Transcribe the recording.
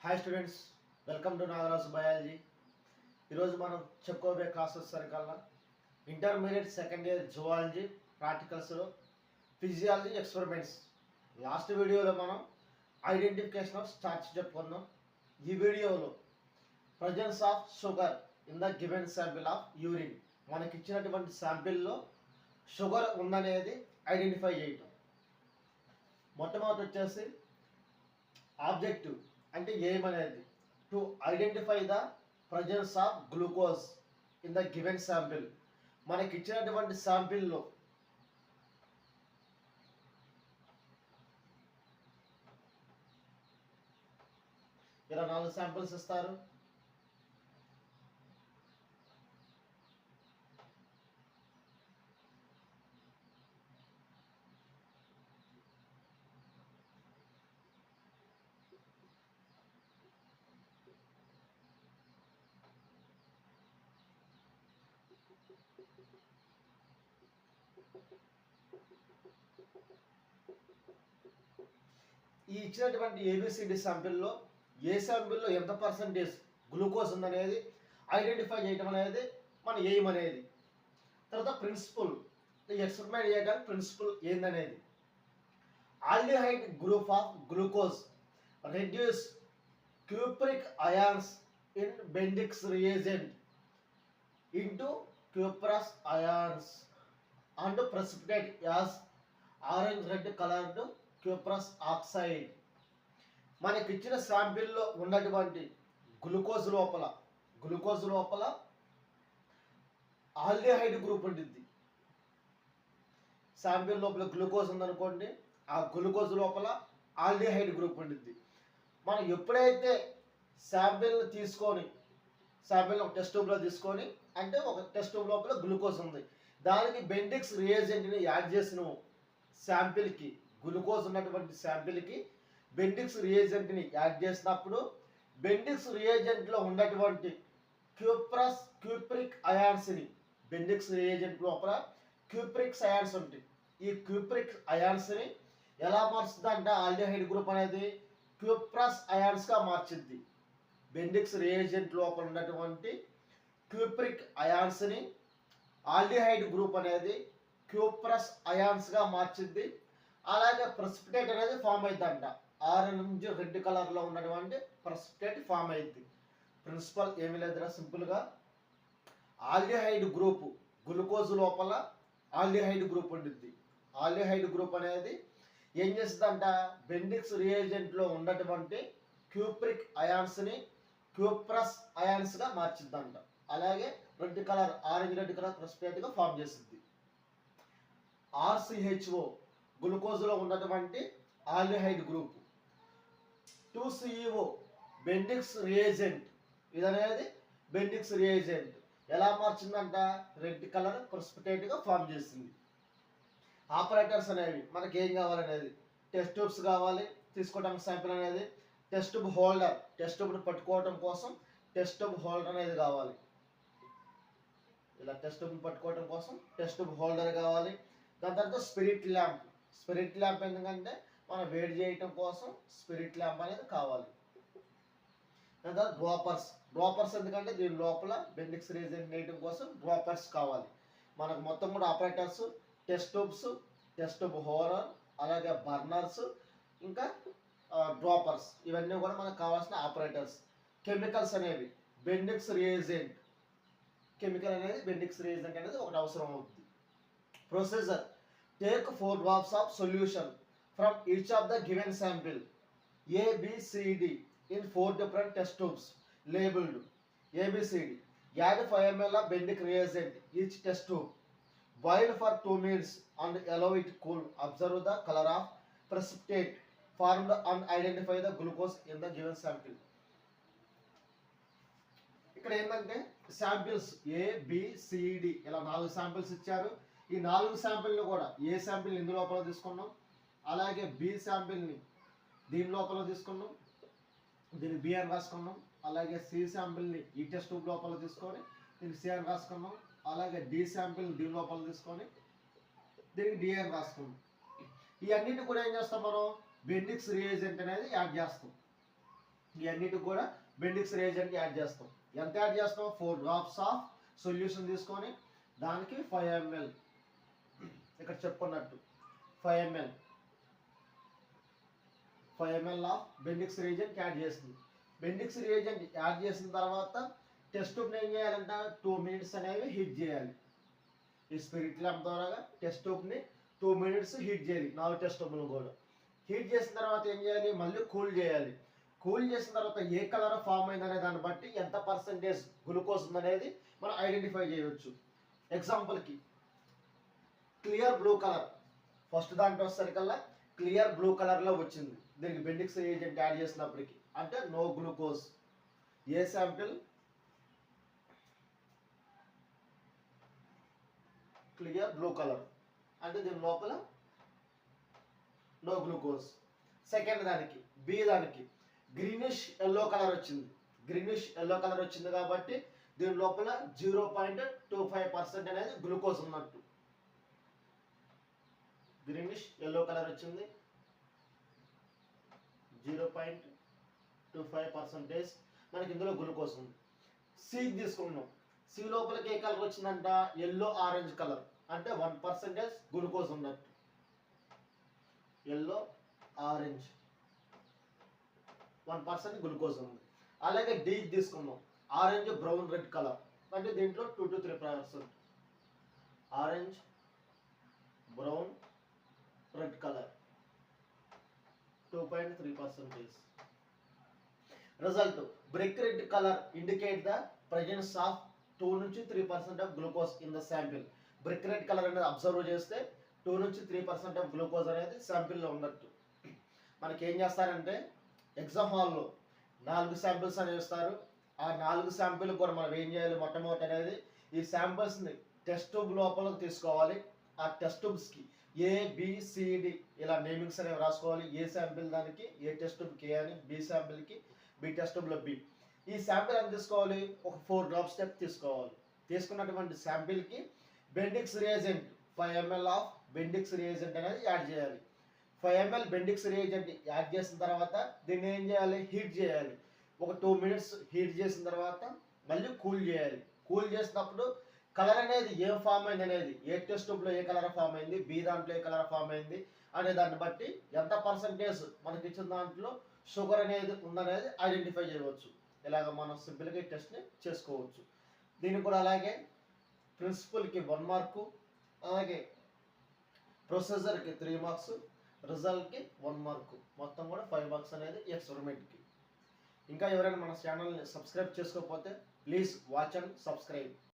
Hi students, welcome to Nagaraju biology. ఈరోజు మనం చెప్పుకోబోయే క్లాసెస్ సరికల్లా ఇంటర్మీడియట్ సెకండ్ ఇయర్ జువాలజీ ప్రాక్టికల్స్లో ఫిజియాలజీ ఎక్స్పెరిమెంట్స్. లాస్ట్ వీడియోలో మనం ఐడెంటిఫికేషన్ ఆఫ్ స్టార్చ్ చెప్పుకున్నాం. ఈ వీడియోలో presence of sugar in the given sample of urine, మనకి ఇచ్చినటువంటి శాంపిల్లో షుగర్ ఉందనేది ఐడెంటిఫై చేయటం. మొట్టమొదటి వచ్చేసి ఆబ్జెక్టివ్ అంటే ఏమనేది to identify the presence of glucose in the given sample. మనకి ఇచ్చినటువంటి శాంపిల్లో ఇలా 4 శాంపిల్స్ ఇస్తారు. ఈ ఇచ్చినటువంటి ఏబిసిడి శాంపిల్లో ఏ శాంపిల్లో ఎంత పర్సంటేజ్ గ్లూకోజ్ ఉందనేది ఐడెంటిఫై చేయడం అనేది మన ఎయిమ్ అనేది. తర్వాత ప్రిన్సిపల్, ఎక్స్పెరిమెంట్ చేయడానికి ప్రిన్సిపల్ ఏందనేది, aldehyde group of glucose reduce cupric ions in Benedict's reagent into cuprous ions and precipitate as orange red coloured cuprous oxide. మనకి ఇచ్చిన శాంపిల్లో ఉన్నటువంటి గ్లూకోజ్ లోపల ఆల్డిహైడ్ గ్రూప్ ఉంటుంది. శాంపిల్ లోపల గ్లూకోజ్ ఉందనుకోండి, ఆ గ్లూకోజ్ లోపల ఆల్డిహైడ్ గ్రూప్ ఉంటుంది. మనం ఎప్పుడైతే శాంపిల్ ఒక టెస్ట్ ట్యూబ్లో తీసుకొని, అంటే ఒక టెస్ట్ ట్యూబ్ లోపల గ్లూకోజ్ ఉంది, దానికి బెండిక్స్ రియేజెంట్ని యాడ్ చేసిన శాంపిల్కి, గ్లూకోజ్ ఉన్నటువంటి శాంపిల్కి బెండిక్స్ రియేజెంట్ని యాడ్ చేసినప్పుడు బెండిక్స్ రియేజెంట్లో ఉన్నటువంటి క్యూప్రిక్ అయాన్స్ని, బెండిక్స్ రియేజెంట్ లోపల క్యూప్రిక్స్ అయాన్స్ ఉంటాయి. ఈ క్యూప్రిక్ అయాన్స్ని ఎలా మారుస్తుందంటే ఆల్డిహైడ్ గ్రూప్ అనేది క్యూప్రస్ అయాన్స్గా మార్చింది. బెండిక్స్ రియేజెంట్ లోపల ఉన్నటువంటి క్యూప్రిక్ అయాన్స్ని ఆల్డిహైడ్ గ్రూప్ అనేది క్యూప్రస్ అయాన్స్గా మార్చింది. అలాగే ప్రెసిపిటేట్ అనేది ఫామ్ అవుతుందంట. ఆరెంజ్ రెడ్ కలర్లో ఉన్నటువంటి ప్రెసిపిటేట్ ఫామ్ అయింది. ప్రిన్సిపల్ ఏమీ లేదురా, సింపుల్గా ఆల్డిహైడ్ గ్రూప్, గ్లూకోజ్ లోపల ఆల్డిహైడ్ గ్రూప్ ఉంటుంది. ఆల్డిహైడ్ గ్రూప్ అనేది ఏం చేస్తుందంట, బెండిక్స్ రియేజెంట్లో ఉన్నటువంటి క్యూప్రిక్ అయాన్స్ని క్యూప్రస్ అయాన్స్గా మార్చిద్దంట. అలాగే red colour, orange red colour ప్రెసిపిటేట్గా ఫామ్ చేస్తుంది. RCHO గ్లూకోజ్లో ఉన్నటువంటి aldehyde group. 2CEO Benedict's reagent, ఇదనేది బెండిక్స్ రియేజెంట్ ఎలా మార్చిందంట, రెడ్ కలర్ ప్రెసిపిటేట్గా ఫామ్ చేసింది. ఆపరేటర్స్ అనేవి మనకి ఏం కావాలనేది, టెస్ట్ ట్యూబ్స్ కావాలి తీసుకోవడానికి శాంపిల్ అనేది, టెస్ట్ ట్యూబ్ హోల్డర్, టెస్ట్ ట్యూబ్ని పట్టుకోవడం కోసం టెస్ట్ ట్యూబ్ హోల్డర్ అనేది కావాలి. ఇలా టెస్ట్ ట్యూబ్ని పట్టుకోవడం కోసం టెస్ట్ ట్యూబ్ హోల్డర్ కావాలి. దాని తర్వాత స్పిరిట్ ల్యాంప్ ఎందుకంటే మనం వేడి చేయటం కోసం స్పిరిట్ ల్యాంప్ అనేది కావాలి. దాని తర్వాత డ్రాపర్స్ ఎందుకంటే దీని లోపల బెండిక్స్ రియేజెంట్ వేయడం కోసం డ్రాపర్స్ కావాలి. మనకు మొత్తం కూడా operators, test tubes, test tube holder, అలాగే బర్నర్స్, ఇంకా డ్రాపర్స్, ఇవన్నీ కూడా మనకు కావాల్సిన ఆపరేటర్స్. కెమికల్స్ అనేవి బెండిక్స్ రియేజెంట్, కెమికల్ అనేది బెండిక్స్ రియేజెంట్ అనేది ఒకటి అవసరం అవుతుంది. Procedure, take 4 drops of solution from each of the given sample A, B, C, D in 4 different test tubes labeled ABCD. Add 5 ml of bendic reagent each test tube. Boil for 2 minutes and allow it cool. Observe the color of precipitate formed and identify the glucose in the given sample. ఇక్కడ ఏంటంటే samples ABCD ఇలా 4 samples ఇచ్చారు. ఈ 4 శాంపిల్ని కూడా ఏ sample ఇందు లోపల తీసుకున్నాం, అలాగే B శాంపిల్ని దీని లోపల తీసుకున్నాం, దీన్ని బి అని రాసుకున్నాం. అలాగే సి శాంపిల్ని ఈ టెస్ట్ ట్యూబ్ లోపల తీసుకొని దీనికి సి అని రాసుకున్నాం. అలాగే డి శాంపిల్ని దీని లోపల తీసుకొని దీనికి డి అని రాసుకున్నాం. ఈ అన్నింటి కూడా ఏం చేస్తాం, మనం బెండిక్స్ రియేజెంట్ అనేది యాడ్ చేస్తాం. ఇవన్నిటికి కూడా బెండిక్స్ రియేజెంట్ యాడ్ చేస్తాం. ఎంత యాడ్ చేస్తాం? 4 drops ఆఫ్ సొల్యూషన్ తీసుకొని దానికి 5 ml, ఇక్కడ చెప్పుకున్నట్టు 5 ml ఆఫ్ బెండిక్స్ రియేజెంట్ యాడ్ చేస్తుంది. బెండిక్స్ రియేజెంట్ యాడ్ చేసిన తర్వాత టెస్ట్ ట్యూబ్ని ఏం చేయాలంటే 2 minutes అనేవి హీట్ చేయాలి. ఈ స్పిరిట్ ల్యాంప్ ద్వారా టెస్ట్ ట్యూబ్ని 2 minutes హీట్ చేయాలి. 4 టెస్ట్ ట్యూబ్లు కూడా హీట్ చేసిన తర్వాత ఏం చేయాలి? మళ్ళీ కూల్ చేయాలి. కూల్ చేసిన తర్వాత ఏ కలర్ ఫామ్ అయిందనే దాన్ని బట్టి ఎంత పర్సెంటేజ్ గ్లూకోజ్ ఉందనేది మనం ఐడెంటిఫై చేయవచ్చు. ఎగ్జాంపుల్కి క్లియర్ బ్లూ కలర్, ఫస్ట్ దాంట్లో వచ్చేసరికల్లా క్లియర్ బ్లూ కలర్లో వచ్చింది. దీనికి బెండిక్స్ రియేజెంట్ యాడ్ చేసినప్పటికి అంటే నో గ్లూకోజ్. ఏ శాంపిల్? క్లియర్ బ్లూ కలర్ అంటే దీని లోపల నో గ్లూకోజ్. సెకండ్ దానికి బి దానికి గ్రీనిష్ ఎల్లో కలర్ వచ్చింది. గ్రీనిష్ ఎల్లో కలర్ వచ్చింది కాబట్టి దీని లోపల 0.25% అనేది గ్లూకోజ్ ఉన్నట్టు. గ్రీనిష్ ఎల్లో కలర్ వచ్చింది, 0.25% మనకి ఇందులో గ్లూకోజ్ ఉంది. సి తీసుకున్నాం. సి లోపలికి ఏ కలర్ వచ్చిందంట? ఎల్లో ఆరెంజ్ కలర్ అంటే 1% గ్లూకోజ్ ఉన్నట్టు. ఎల్లో ఆరెంజ్ 1% గ్లూకోజ్ ఉంది. అలాగే డి తీసుకున్నాం. ఆరెంజ్ బ్రౌన్ రెడ్ కలర్ అంటే దీంట్లో 2 to 3%. Orange brown red colour 2.3%. Result brick red colour indicate the presence of 2 నుంచి 3% of glucose in the sample. Brick red colour అనేది observe చేస్తే 2 నుంచి 3% ఆఫ్ గ్లూకోజ్ అనేది శాంపిల్లో ఉన్నట్టు. మనకి ఏం చేస్తారంటే ఎగ్జామ్ హాల్లో 4 శాంపిల్స్ అనేవి ఇస్తారు. ఆ 4 శాంపిల్ కూడా మనం ఏం చేయాలి? మొట్టమొదటి అనేది ఈ శాంపిల్స్ని టెస్ట్ ట్యూబ్ లోపలికి తీసుకోవాలి. ఆ టెస్ట్ ట్యూబ్స్కి ABCD ఇలా నేమింగ్స్ అనేవి రాసుకోవాలి. ఏ శాంపిల్ దానికి ఏ టెస్ట్ ట్యూబ్కి ఏ అని, బి శాంపిల్కి బి టెస్ట్ ట్యూబ్లో బి. ఈ శాంపిల్ ఎంత తీసుకోవాలి? ఒక 4 drops స్టెప్ తీసుకోవాలి. తీసుకున్నటువంటి శాంపిల్కి బెండిక్స్ రియేజెంట్ 5 ml ఆఫ్ బెండిక్స్ రియేజెంట్ అనేది యాడ్ చేయాలి. 5 ml బెండిక్స్ రియేజెంట్ యాడ్ చేసిన తర్వాత దీన్ని ఏం చేయాలి? హీట్ చేయాలి. ఒక 2 minutes హీట్ చేసిన తర్వాత మళ్ళీ కూల్ చేయాలి. కూల్ చేసినప్పుడు కలర్ అనేది ఏం ఫామ్ అయింది అనేది, ఏ టెస్ట్ ట్యూబ్లో ఏ కలర్ ఫామ్ అయింది, బి దాంట్లో ఏ కలర్ ఫామ్ అయింది అనే దాన్ని బట్టి ఎంత పర్సంటేజ్ మనకి ఇచ్చిన దాంట్లో షుగర్ అనేది ఉందనేది ఐడెంటిఫై చేయవచ్చు. ఇలాగ మనం సింపుల్గా టెస్ట్ని చేసుకోవచ్చు. దీనికి కూడా అలాగే ప్రిన్సిపల్కి 1 మార్కు, అలాగే ప్రొసీజర్కి 3 మార్క్స్, రిజల్ట్కి 1 మార్కు, మొత్తం కూడా 5 మార్క్స్ అనేది ఎక్స్పెరిమెంట్కి. ఇంకా ఎవరైనా మన ఛానల్ని సబ్స్క్రైబ్ చేసుకోకపోతే ప్లీజ్ వాచ్ అండ్ సబ్స్క్రైబ్.